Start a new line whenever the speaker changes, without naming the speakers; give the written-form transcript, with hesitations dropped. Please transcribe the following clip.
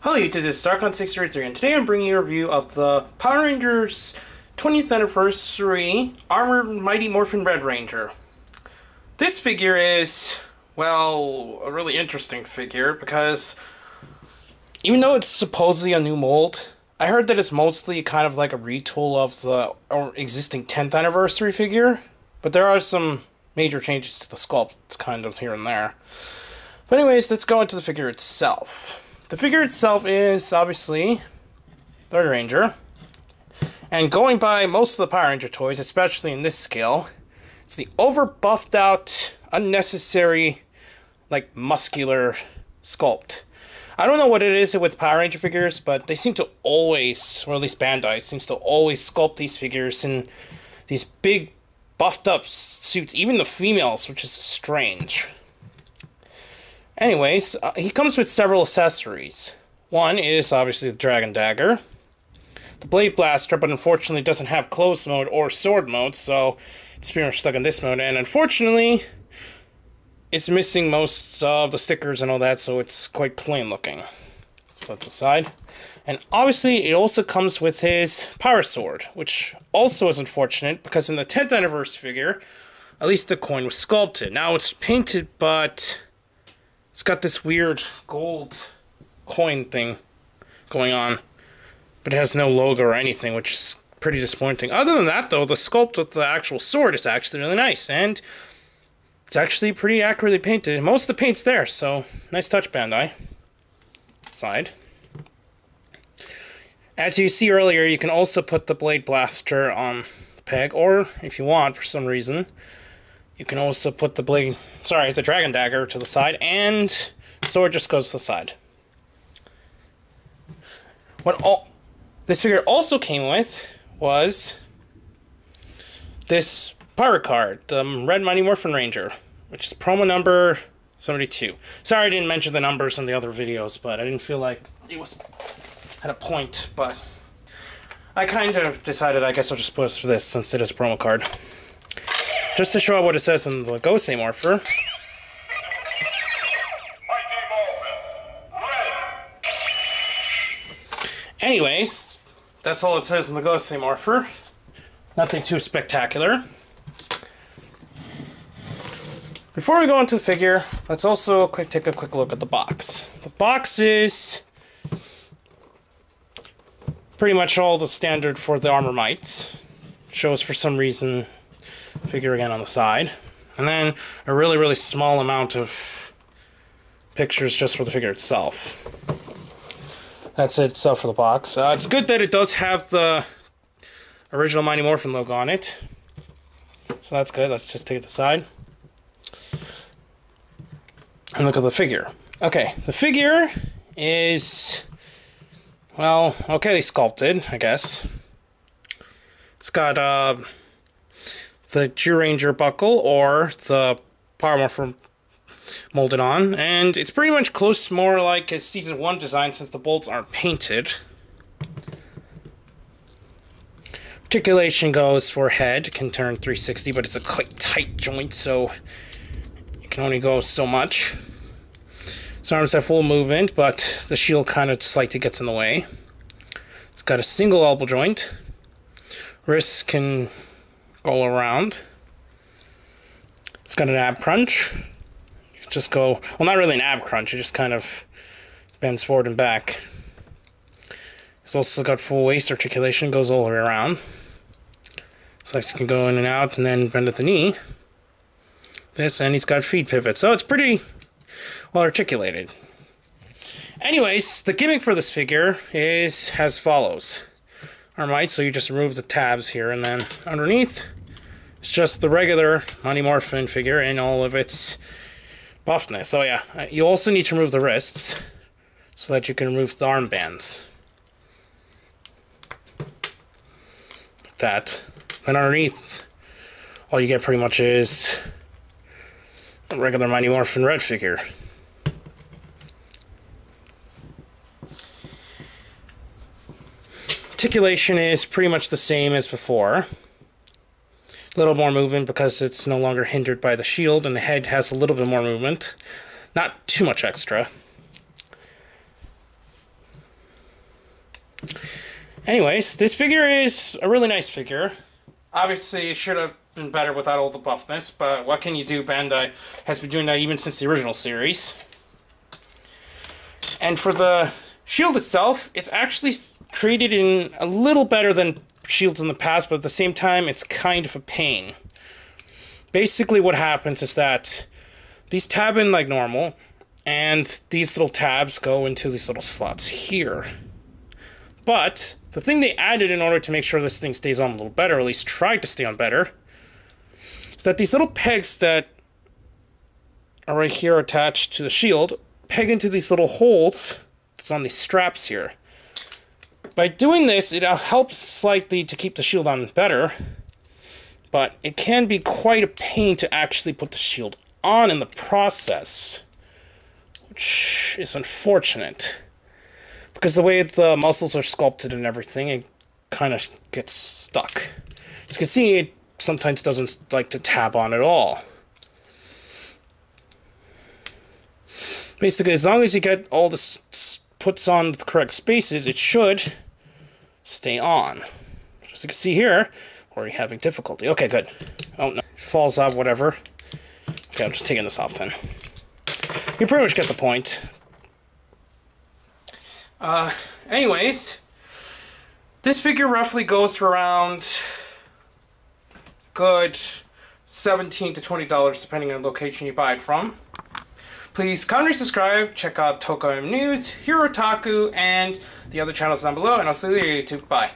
Hello YouTube, this is Darkon633 and today I'm bringing you a review of the Power Rangers 20th Anniversary Armored Mighty Morphin Red Ranger. This figure is, well, a really interesting figure because even though it's supposedly a new mold, I heard that it's mostly kind of like a retool of the existing 10th Anniversary figure, but there are some major changes to the sculpt kind of here and there. But anyways, let's go into the figure itself. The figure itself is, obviously, the Red Ranger. And going by most of the Power Ranger toys, especially in this scale, it's the over-buffed out, unnecessary, like, muscular sculpt. I don't know what it is with Power Ranger figures, but they seem to always, or at least Bandai, seems to always sculpt these figures in these big, buffed-up suits, even the females, which is strange. Anyways, he comes with several accessories. One is obviously the Dragon Dagger, the Blade Blaster, but unfortunately doesn't have closed mode or sword mode, so it's pretty much stuck in this mode, and unfortunately it's missing most of the stickers and all that, so it's quite plain looking. Let's put it to the side. And obviously it also comes with his Power Sword, which also is unfortunate because in the 10th Anniversary figure, at least the coin was sculpted. Now it's painted, but it's got this weird gold coin thing going on, but it has no logo or anything, which is pretty disappointing. Other than that, though, the sculpt of the actual sword is actually really nice, and it's actually pretty accurately painted. Most of the paint's there, so nice touch, Bandai. Side. As you see earlier, you can also put the Blade Blaster on the peg, or if you want, for some reason, you can also put the Dragon Dagger to the side, and sword just goes to the side. This figure also came with was this pirate card, the Red Mighty Morphin Ranger, which is promo number 72. Sorry I didn't mention the numbers in the other videos, but I didn't feel like it was at a point, but I kind of decided I guess I'll just put this since it is a promo card. Just to show what it says in the Gosei Morpher. Anyways, that's all it says in the Gosei Morpher. Nothing too spectacular. Before we go into the figure, let's also take a quick look at the box. The box is pretty much all the standard for the Armored Might. Shows for some reason figure again on the side, and then a really small amount of pictures just for the figure itself. That's it itself for the box. It's good that it does have the original Mighty Morphin logo on it, so that's good. Let's just take it aside and look at the figure. Okay, the figure is, well, okay sculpted, I guess. It's got the G-Ranger buckle, or the Power Morphin molded on, and it's pretty much close, more like a Season 1 design since the bolts aren't painted. Articulation goes for head, can turn 360, but it's a quite tight joint, so it can only go so much. His arms have full movement, but the shield kind of slightly gets in the way. It's got a single elbow joint. Wrists can go around. It's got an ab crunch. You just go, well, not really an ab crunch, it just kind of bends forward and back. It's also got full waist articulation, goes all the way around. So it can go in and out and then bend at the knee. This, and he's got feet pivot, so it's pretty well articulated. Anyways, the gimmick for this figure is as follows. Alright, so you just remove the tabs here, and then underneath it's just the regular Mighty Morphin figure in all of its buffness. So yeah, you also need to remove the wrists so that you can remove the armbands. Like that. Then underneath, all you get pretty much is a regular Mighty Morphin Red figure. Articulation is pretty much the same as before. A little more movement because it's no longer hindered by the shield, and the head has a little bit more movement. Not too much extra. Anyways, this figure is a really nice figure. Obviously, it should have been better without all the buffness, but what can you do? Bandai has been doing that even since the original series. And for the shield itself, it's actually created in a little better than shields in the past, but at the same time, it's kind of a pain. Basically, what happens is that these tab in like normal, and these little tabs go into these little slots here. But the thing they added in order to make sure this thing stays on a little better, or at least tried to stay on better, is that these little pegs that are right here attached to the shield peg into these little holes that's on these straps here. By doing this, it helps slightly to keep the shield on better, but it can be quite a pain to actually put the shield on in the process, which is unfortunate. Because the way the muscles are sculpted and everything, it kind of gets stuck. As you can see, it sometimes doesn't like to tab on at all. Basically, as long as you get all the puts on the correct spaces, it should stay on. As you can see here, we're having difficulty. Okay, good. Oh, no. It falls off, whatever. Okay, I'm just taking this off then. You pretty much get the point. Anyways, this figure roughly goes for around good $17 to $20 depending on the location you buy it from. Please comment and subscribe, check out Tokai News, Hero Otaku, and the other channels down below, and I'll see you later, YouTube. Bye.